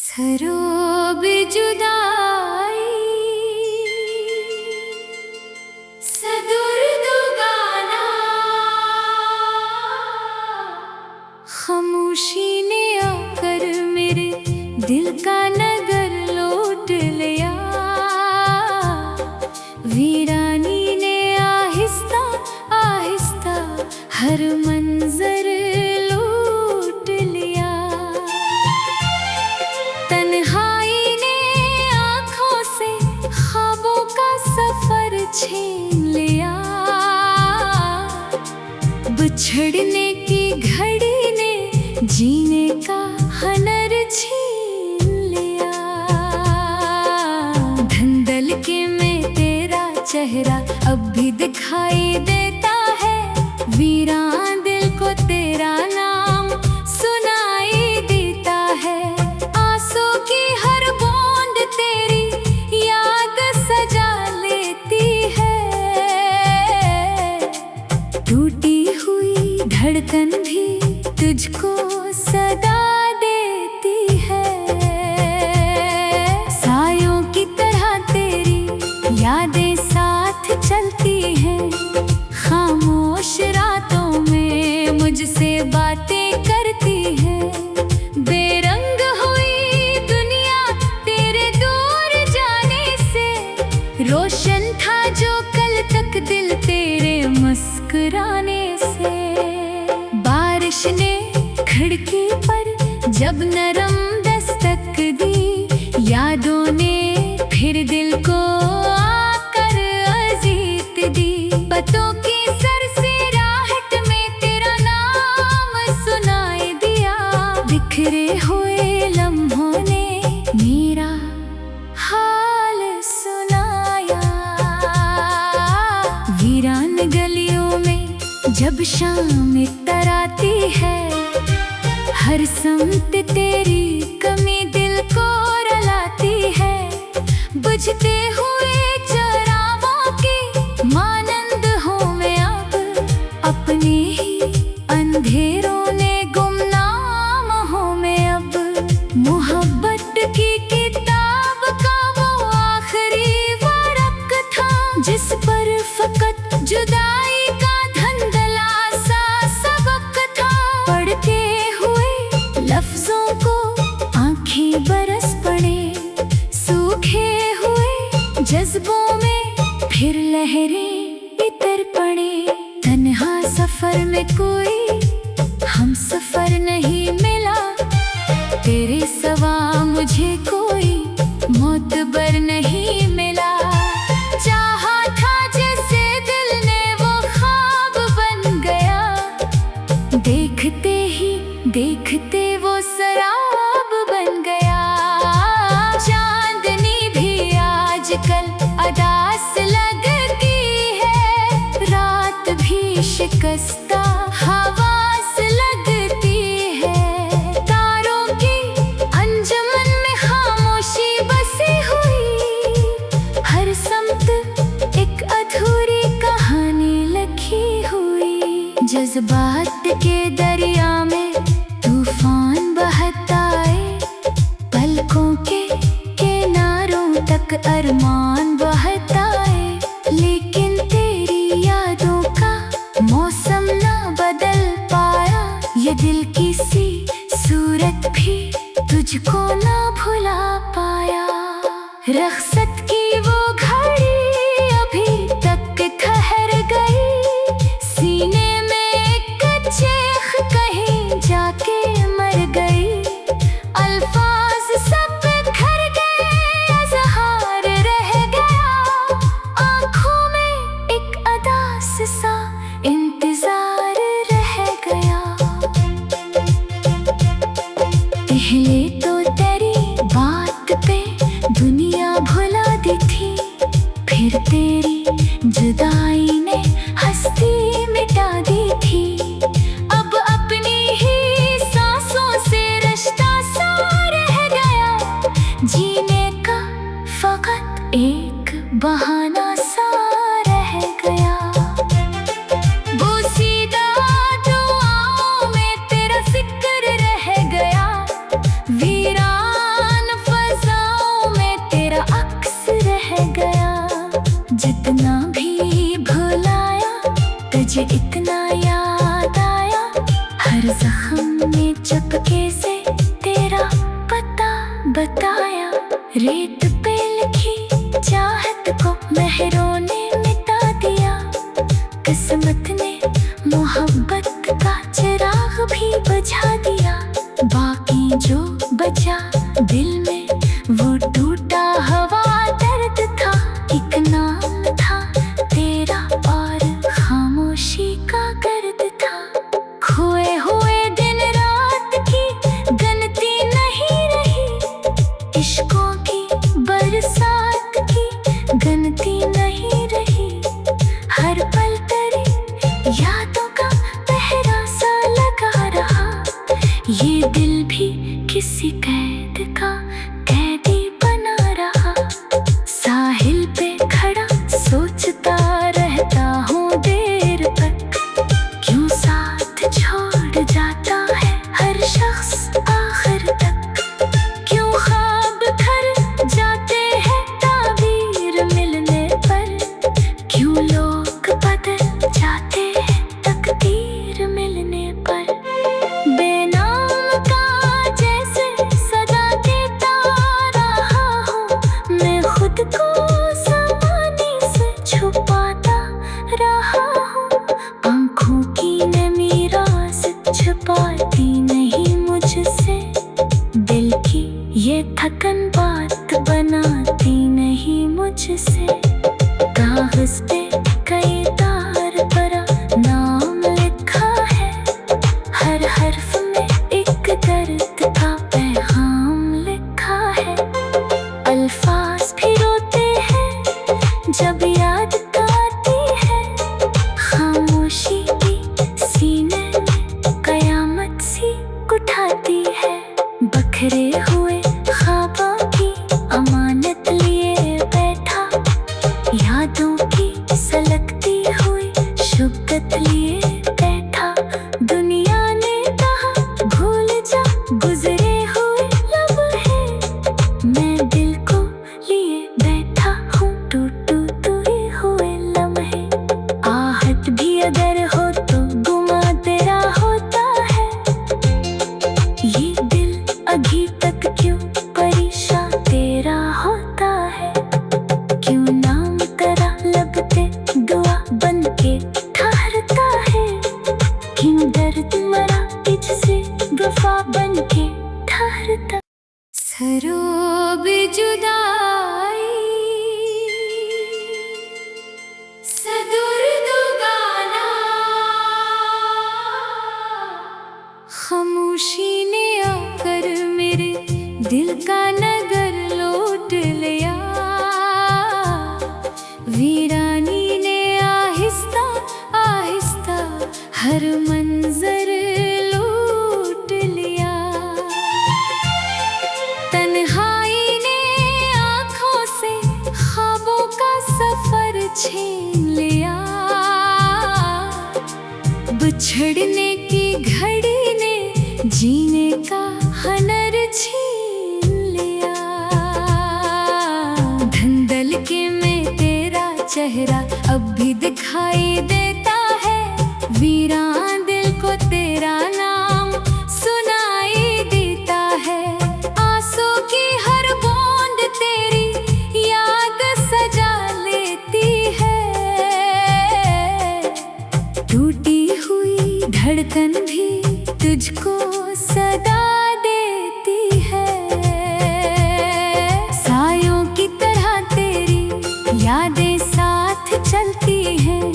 सरोब जुदाई सदुर्द गाना, खामोशी ने आकर मेरे दिल का नगर लूट लिया। वीरानी ने आहिस्ता आहिस्ता हर मंजर लूट लिया। तन्हाई ने आँखों से ख्वाबों का सफर छीन लिया। बिछड़ने की घड़ी ने जीने का हुनर छीन लिया। धंधल के में तेरा चेहरा अब भी दिखाई देता है। वीरान दिल को तेरा नाम सुनाई देता है। आंसू की हर बूंद तेरी याद सजा लेती है। टूटी हुई धड़कन भी तुझको सदा देती है। सायों की तरह तेरी यादें साथ चलती हैं। खामोश रातों में मुझसे बातें करती है। बेरंग हुई दुनिया तेरे दूर जाने से। रोशन था जो कल तक दिल तेरे मुस्कुराने से। बारिश ने खिड़की पर जब नरम दस्तक दी। यादों ने फिर दिल को आकर अजीत दी। पतों की सरसराहट में तेरा नाम सुनाई दिया। बिखरे हुए लम्हों ने मेरा हाल सुनाया। वीरान गलियों में जब शाम इतर आती है। हर समत तेरी कमी दिल को रुलाती है। बुझते हुए चरागों की मानंद हूँ मैं अब। अपने ही अंधेरों ने गुमनाम हूँ मैं अब। मोहब्बत की किताब का वो आखिरी वर्क था। जिस पर फकत जुदाई का धंधला सा सबक था। पढ़ते हुए लफ्जों को आंखें बरस पड़े। सूखे हुए जज्बों में फिर लहरें इतर पड़े। तन्हा सफर में कोई हम सफर नहीं मिला। तेरे सवा मुझे कोई मोतबर नहीं मिला। चाहा था जैसे दिल ने वो ख्वाब बन गया। देखते ही देखते वो शराब बन गया। चांदनी भी आजकल अदास लगती है। रात भी शिकस्ता हवास लगती है। तारों की अंजुमन में खामोशी बसी हुई। हर समत एक अधूरी कहानी लिखी हुई। जज्बात के दरिया में तूफान बहता है। पलकों के किनारों तक अरमान बहता है। लेकिन तेरी यादों का मौसम ना बदल पाया। ये दिल की सी सूरत भी तुझको ना भुला पाया। रख्सत की वो घड़ी अभी तक ठहर गई। सीने में एक चीख कहीं जाके मर गई। अल्फाज सब बिखर गए, इज़हार रह गया। आँखों में एक अदास सा इंतजार रह गया। पहले तो तेरी बात पे दुनिया भुला दी थी। फिर तेरी जुदाई ने हस्ती मिटा दी थी। अब अपनी ही सांसों से रिश्ता सा रह गया। जीने का फकत एक बहाना सा रह गया। बोसीदा दुआओं में तेरा जिक्र रह गया। वीरान बताया। रेत पे लिखी चाहत को महरों ने मिटा दिया। किस्मत ने मोहब्बत का चिराग भी बुझा दिया। बाकी जो बचा दिल में वो टूटा हवा दर्द था। एक नाम था तेरा और खामोशी का गर्द था। खोए हुए दिन रात की गिनती नहीं रही। इश्कों की बरसात की गिनती नहीं रही। हर पल तेरी यादों का पहरा सा लगा रहा। ये दिल भी किसी कैद का कैदी बना रहा। साहिल पे खड़ा सोचता रहता हूँ देर तक। क्यों साथ छोड़ जाता है हर शख्स आखिर तक। क्यों ख्वाब खर जाते हैं ताबीर मिलने पर। क्यों लोग बदल जाते हैं तकदीर मिलने पर। बेनाम का जैसे सदा देता रहा हूँ मैं खुद को। ज़माने से छुपाता रहा हूँ। आँखों की नमी राज़ छुपाती नहीं मुझसे। दिल की ये थकन बात बनाती नहीं मुझसे। कागज़ पे कई तार भरा नाम लिखा है। हर हर्फ में एक दर्द का पैगाम लिखा है। अल्फाज भी रोते हैं जब याद आती है। खामोशी भी सीने में कयामत सी उठाती है। बखरे हुए ख्वाबों की अमानत लिए बैठा। यादों की सलगती हुई शुद्धत लिए बैठा। दुनिया ने कहा भूल जा गुजरे हुए लम्हे। मैं दिल को लिए बैठा हूँ टूटे हुए लम्हे। आहट भी अगर हो तो गुमा तेरा होता है। ये दिल अभी तक क्यों परेशान तेरा होता है। क्यों नाम तेरा लब पे दुआ बन के ठहरता है। क्यों दर्द मरा तुझसे वफा बन के ठहरता। सरोब जुदाई सदुर्द गाना। खामोशी ने आकर मेरे दिल का नगर लूट लिया। वीरानी ने आहिस्ता आहिस्ता हर मंजर लूट लिया। तन्हाई ने आँखों से ख्वाबों का सफर छीन लिया। बिछड़ने की घड़ी ने जीने का हुनर छीन लिया। धंधल के में तेरा चेहरा अब भी दिखाई देता है। वीरान दिल को तेरा नाम सुनाई देता है। आंसू की हर बूंद तेरी याद सजा लेती है। टूटी हुई धड़कन भी तुझको सदा देती है। सायों की तरह तेरी यादें साथ चलती हैं।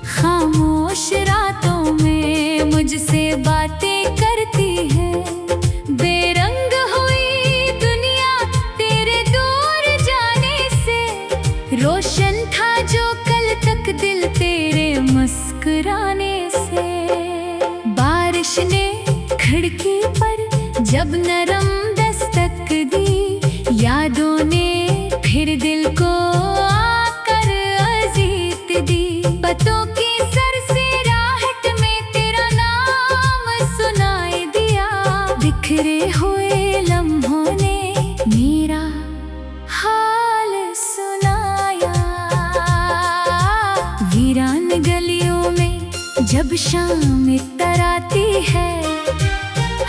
खामोश रातों में मुझसे बातें करती है। बेरंग हुई दुनिया तेरे दूर जाने से। रोशन था जो कल तक दिल तेरे मुस्कुराने से। बारिश ने खिड़की पर जब नरम दस्तक दी। यादों ने फिर दिल को आकर अजीत दी। पतों की सरसराहट में तेरा नाम सुनाई दिया। बिखरे हुए लम्हों ने मेरा हाल सुनाया। वीरान गलियों में जब शाम इतर आती है।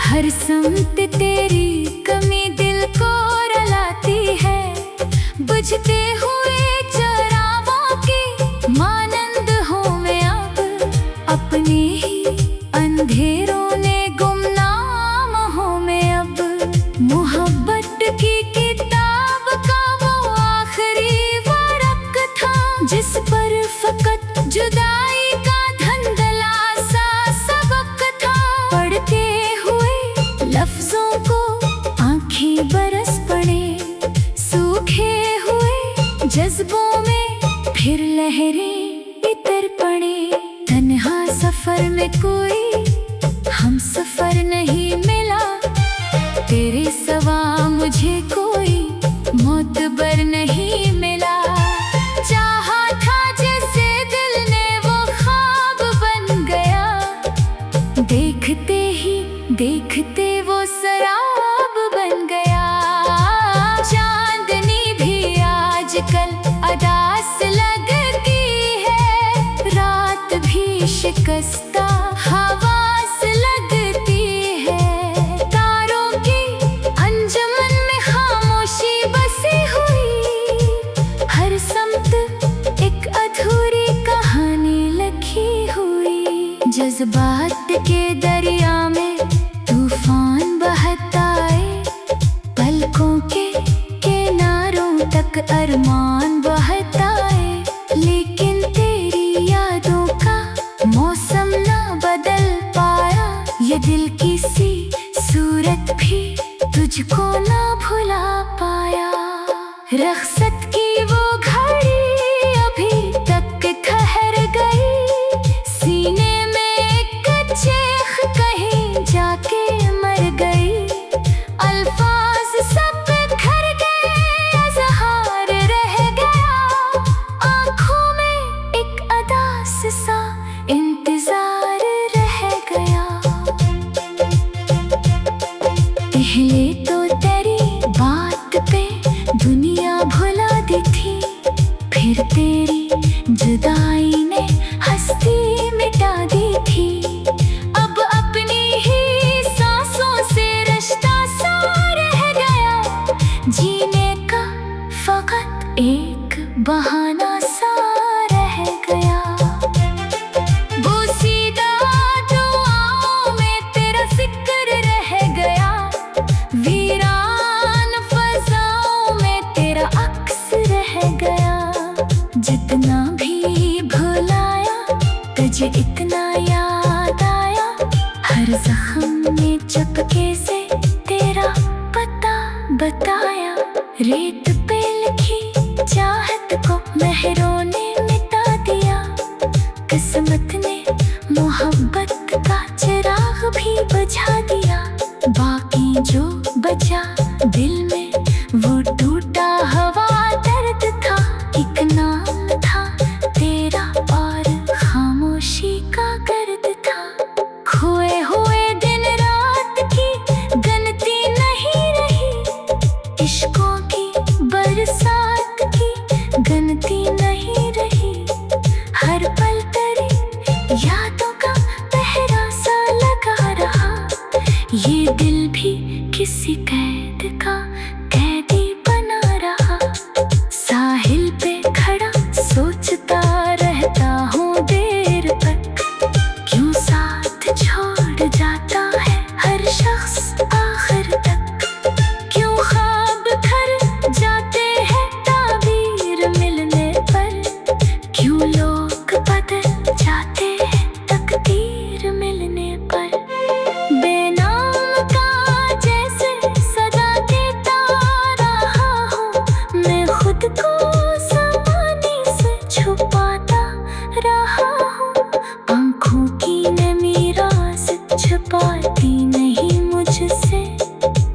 हर समत तेरी कमी दिल को बरस पड़े सूखे हुए जज्बों में फिर लहरें इतर पड़े। तन्हा सफर में कोई हम सफर नहीं मिला, तेरे सवा मुझे कोई मोतबर नहीं मिला। चाहा था जैसे दिल ने वो ख्वाब बन गया, देखते ही देखते वो शराब बन गया। चांदनी भी आजकल अदास लगती है, रात भी शिकस्ता हवास लगती है। तारों की अंजुमन में खामोशी बसी हुई, हर समत एक अधूरी कहानी लिखी हुई। जज्बात के दरिया में तूफान बहता है, पलकों के किनारों तक अरमान बहता है। लेकिन तेरी यादों का मौसम ना बदल पाया, ये दिल की सी सूरत भी तुझको ना भुला पाया। रख्सत की वो घड़ी अभी तक ठहर गई, सीने में एक चीख कहीं जाके मर गई। अल्फाज सब बिखर गए, इज़हार रह गया, आँखों में एक अदास सा इंतजार रह गया। पहले तो तेरी बात पे दुनिया भुला दी थी, फिर तेरी जुदाई ने हस्ती मिटा दी थी। अब अपनी ही सांसों से रिश्ता सा रह गया, जीने का फकत एक बहाना सा रह गया। बोसीदा दुआओं में तेरा जिक्र रह गया, वीरान फज़ाओं में तेरा अक्स रह गया। जितना भी भुलाया तुझे इतना याद आया, हर जख्म में चुपके से तेरा पता बताया। रेत पे लिखी चाहत को मेहरों ने मिटा दिया, किस्मत ने मोहब्बत का चिराग भी बुझा दिया। बाकी जो बचा दिल में वो टूटा हवा दर्द था, एक नाम था तेरा और खामोशी का गर्द था। खोए हुए दिन रात की गिनती नहीं रही, इश्कों की बरसात की गिनती नहीं रही। हर पल तेरी यादों का पहरा सा लगा रहा, ये दिल भी किसी कैद का कैदी बना रहा। साहिल पे खड़ा सोचता रहता हूँ देर तक, क्यों साथ छोड़ जाता है हर शख्स आखिर तक। क्यों ख्वाब घर जाते हैं ताबीर मिलने पर, क्यों लोग बदल जाते हैं तकदीर मिलने पर। बेनाम का जैसे सदा देता रहा हूँ, मैं खुद को ज़माने से छुपाता रहा हूँ। आँखों की नमी राज़ छुपाती नहीं मुझसे,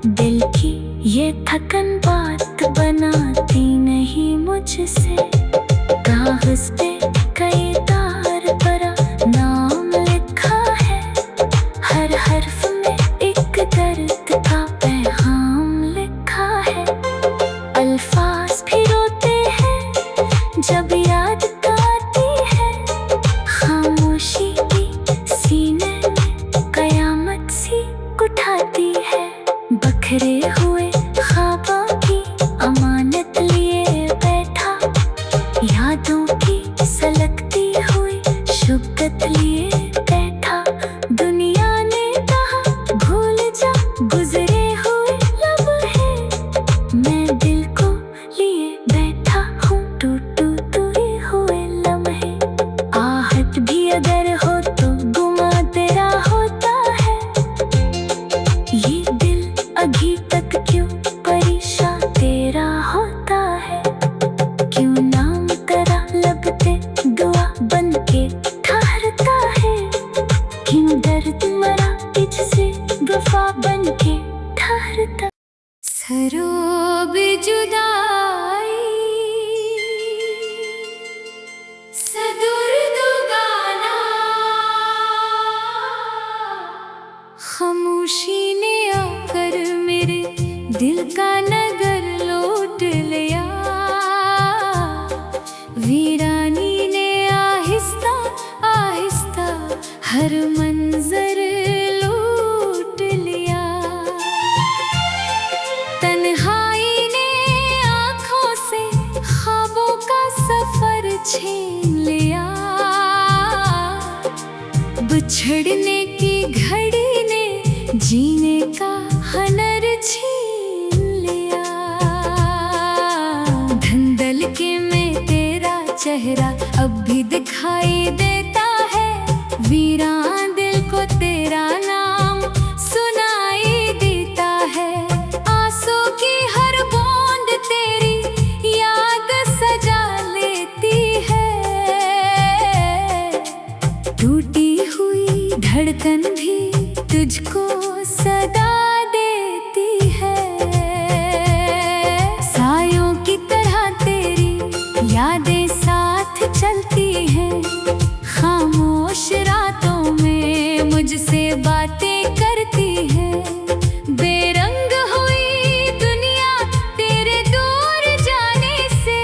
दिल की ये थकन बात बनाती नहीं मुझसे। कागज़ पे कई तार पर नाम लिखा है, हर हर्फ में एक दर्द का पैगाम लिखा है। अल्फाज भी रोते हैं जब याद आती है, खामोशी की सीने में कयामत सी उठाती है। बखरे हुए ख्वाबों की अमानत लिए बैठा, यादों की सलगती हुई शुद्धत लिए बैठा। दुनिया ने कहा भूल जा गुजरे हुए लम्हे, मैं दिल को लिए बैठा हूँ टूटे हुए लम्हे। आहट भी अगर हो तो गुमा तेरा होता है, ये दिल अभी तक क्यों तो भी जुदाई सदुर दो गाना, खामोशी ने आकर मेरे दिल का नगर लूट लिया। वीरानी ने आहिस्ता आहिस्ता हर मंजर लूट लिया। तन्हाई ने आँखों से ख्वाबों का सफर छीन लिया। बिछड़ने की घड़ी ने जीने का हुनर छीन लिया। धंधल के में तेरा चेहरा अब भी दिखाई देता है। वीरान दिल को तेरा नाम सुनाई देता है। आंसू की हर बूंद तेरी याद सजा लेती है। टूटी हुई धड़कन भी तुझको सदा देती है। सायों की तरह तेरी यादें साथ चलती हैं। खामोश रातों में मुझसे बातें करती है। बेरंग हुई दुनिया तेरे दूर जाने से।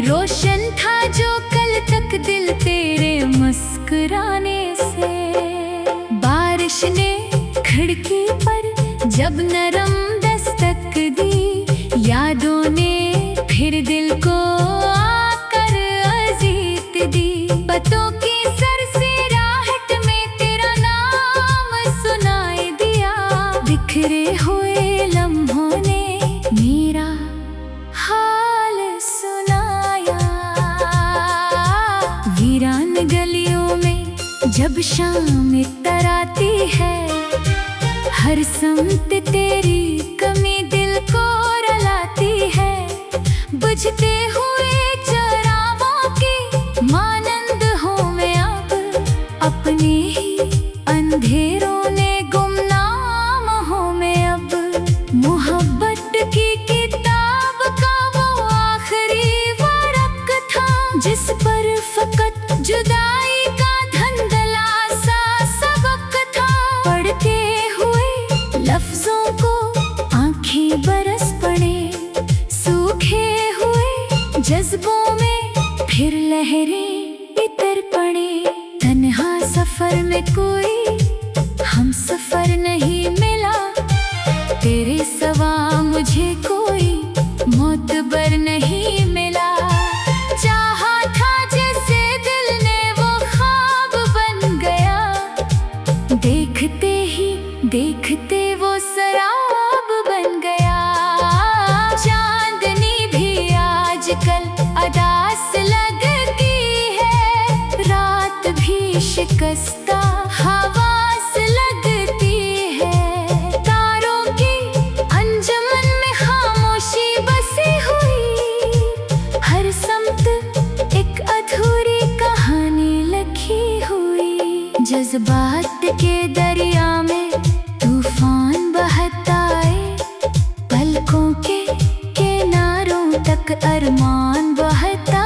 रोशन था जो कल तक दिल तेरे मुस्कुराने से। बारिश ने खिड़की पर जब नरम दस्तक दी। यादों ने फिर दिल को आकर अजीत दी। पतों की सरसराहट में तेरा नाम सुनाई दिया। बिखरे हुए लम्हों ने मेरा हाल सुनाया। वीरान गलियों में जब शाम इतर आती है। हर समत तेरी कमी दिल को रुलाती है। बुझते हुए चरागों की मानंद हूँ मैं अब। अपने ही अंधेरों ने गुमनाम हूँ मैं अब। मोहब्बत की किताब का वो आखिरी वर्क था। जिस पर फकत जुदाई का धंधला सा सबक था। पढ़ते हुए लफ्जों को आंखें बरस पड़े। सूखे हुए जज्बों में फिर लहरें इतर पड़े। तन्हा सफर में कोई हम सफर नहीं मिला। तेरे सवा मुझे कोई मोतबर नहीं मिला। चाहा था जैसे दिल ने वो ख्वाब बन गया। देखते ही देखते वो शराब बन गया। चांदनी भी आजकल अदास लगती है। रात भी शिकस्ता हवास लगती है। तारों की अंजुमन में खामोशी बसी हुई। हर समत एक अधूरी कहानी लिखी हुई। जज्बात के दरिया में तूफान बहता है। पलकों के किनारों तक अरमान बहता